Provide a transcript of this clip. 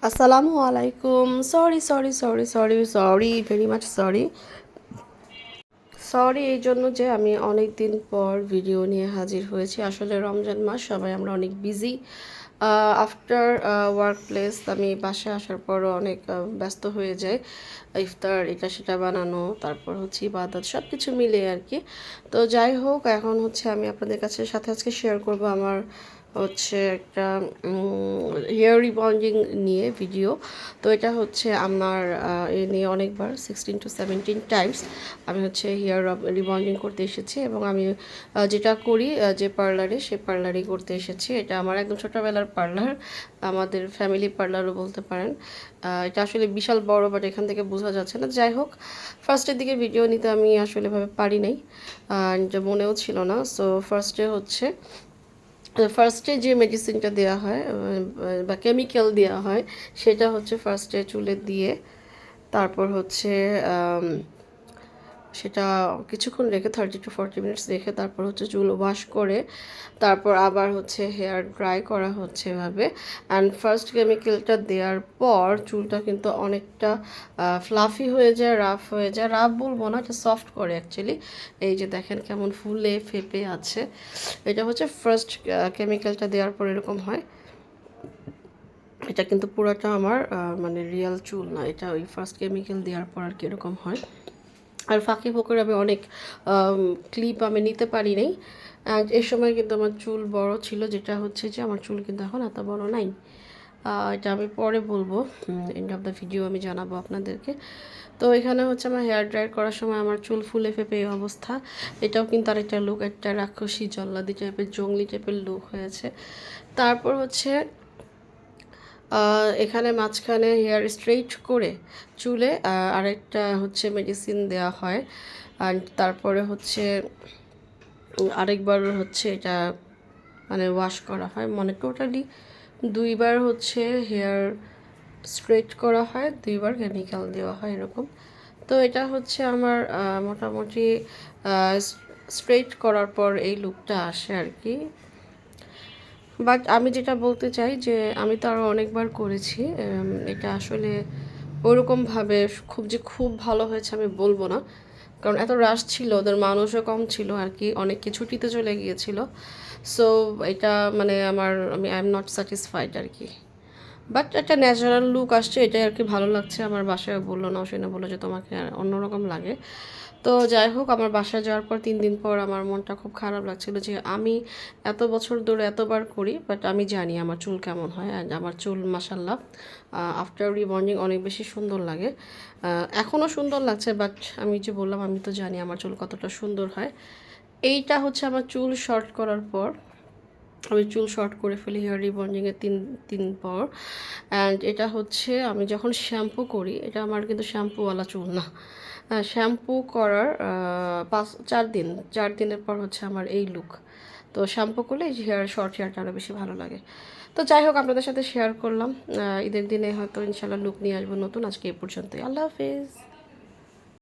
আসসালামু আলাইকুম। Sorry sorry sorry sorry sorry very much sorry. Sorry এই জন্য যে আমি অনেক দিন পর ভিডিও নিয়ে হাজির হয়েছি। আসলে রমজান মাস, সবাই আমরা অনেক বিজি। আফটার ওয়ার্ক প্লেস আমি বাসায় আসার পরও অনেক ব্যস্ত হয়ে যাই। ইফতার এটা সেটা বানানো, তারপর হচ্ছে ইবাদত, সব কিছু মিলে আর কি। তো যাই হোক, এখন হচ্ছে আমি আপনাদের সাথে আজকে শেয়ার করব আমার হচ্ছে একটা হেয়ার রিবন্ডিং নিয়ে ভিডিও। তো এটা হচ্ছে আমার এ নিয়ে অনেকবার 16 to 17 টাইমস আমি হচ্ছে হেয়ার রিবন্ডিং করতে এসেছি, এবং আমি যেটা করি যে পার্লারে, সে পার্লারেই করতে এসেছি। এটা আমার একদম ছোটোবেলার পার্লার, আমাদের ফ্যামিলি পার্লারও বলতে পারেন। এটা আসলে বিশাল বড়, বাট এখান থেকে বোঝা যাচ্ছে না। যাই হোক, ফার্স্টের দিকে ভিডিও নিতে আমি আসলে ভাবে পারি নাই, মনেও ছিল না। সো ফার্স্টে যে মেডিসিনটা দেওয়া হয় বা কেমিক্যাল দেওয়া হয়, সেটা হচ্ছে ফার্স্টে চুলে দিয়ে, তারপর হচ্ছে সেটা কিছুক্ষণ রেখে 30 to 40 মিনিটস রেখে তারপর হচ্ছে চুল ওয়াশ করে, তারপর আবার হচ্ছে হেয়ার ড্রাই করা হচ্ছে এভাবে। অ্যান্ড ফার্স্ট কেমিক্যালটা দেওয়ার পর চুলটা কিন্তু অনেকটা ফ্লাফি হয়ে যায়, রাফ হয়ে যায়। রাফ বলবো না, এটা সফট করে অ্যাকচুয়ালি। এই যে দেখেন কেমন ফুলে ফেপে আছে। এটা হচ্ছে ফার্স্ট কেমিক্যালটা দেওয়ার পর এরকম হয়। এটা কিন্তু পুরোটা আমার মানে রিয়েল চুল না, এটা ওই ফার্স্ট কেমিক্যাল দেওয়ার পর আর কীরকম হয়। আর ফাঁকি ফোকরে আমি অনেক ক্লিপ আমি নিতে পারি নাই। অ্যান্ড এই সময় কিন্তু আমার চুল বড় ছিল, যেটা হচ্ছে যে আমার চুল কিন্তু এখন এত বড় নাই। এটা আমি পরে বলবো, এন্ড অফ দ্য ভিডিও আমি জানাবো আপনাদেরকে। তো এখানে হচ্ছে আমার হেয়ার ড্রাই করার সময় আমার চুল ফুলে ফেপে এই অবস্থা। এটাও কিন্তু আরেকটা লুক, একটা রাক্ষসী জল্লাদি টাইপের, জঙ্গলি টাইপের লুক হয়েছে। তারপর হচ্ছে এখানে মাঝখানে হেয়ার স্ট্রেইট করে চুলে আরেকটা হচ্ছে মেডিসিন দেওয়া হয়। আর তারপরে হচ্ছে আরেকবার হচ্ছে এটা মানে ওয়াশ করা হয়, মানে টোটালি দুইবার হচ্ছে হেয়ার স্ট্রেট করা হয়, দুইবার কেমিক্যাল দেওয়া হয় এরকম। তো এটা হচ্ছে আমার মোটামুটি স্ট্রেট করার পর এই লুকটা আসে আর কি। বাট আমি যেটা বলতে চাই যে আমি তো আরও অনেকবার করেছি, এটা আসলে ওরকমভাবে খুব ভালো হয়েছে আমি বলবো না, কারণ এত রাশ ছিল, ওদের মানুষও কম ছিল আর কি, অনেকে ছুটিতে চলে গিয়েছিল। সো এটা মানে আমি আই এম নট স্যাটিসফাইড আর কি। বাট একটা ন্যাচারাল লুক আসছে, এটাই আর কি ভালো লাগছে। আমার বাসায় বললো না, সেটা বললো যে তোমাকে অন্যরকম লাগে। তো যাই হোক, আমার বাসায় যাওয়ার পর 3 দিন পর আমার মনটা খুব খারাপ লাগছিল যে আমি এত বছর ধরে এতবার করি, বাট আমি জানি আমার চুল কেমন হয়। অ্যান্ড আমার চুল মাসাল্লাহ আফটার রিবন্ডিং অনেক বেশি সুন্দর লাগে, এখনও সুন্দর লাগছে। বাট আমি যে বললাম, আমি তো জানি আমার চুল কতটা সুন্দর হয়। এইটা হচ্ছে আমার চুল শর্ট করার পর, আমি চুল শর্ট করে ফেলি হেয়ার রিবন্ডিংয়ের 3 দিন পর। অ্যান্ড এটা হচ্ছে আমি যখন শ্যাম্পু করি, এটা আমার কিন্তু শ্যাম্পুওয়ালা চুল না, শ্যাম্পু করার 4 দিনের পর হচ্ছে আমার এই লুক। তো শ্যাম্পু করলে এই শর্ট হেয়ারটা আরও বেশি ভালো লাগে। তো যাই হোক, আপনাদের সাথে শেয়ার করলাম। ঈদের দিনে হয়তো ইনশাল্লাহ লুক নিয়ে আসবো নতুন। আজকে এই পর্যন্তই, আল্লাহ হাফিজ।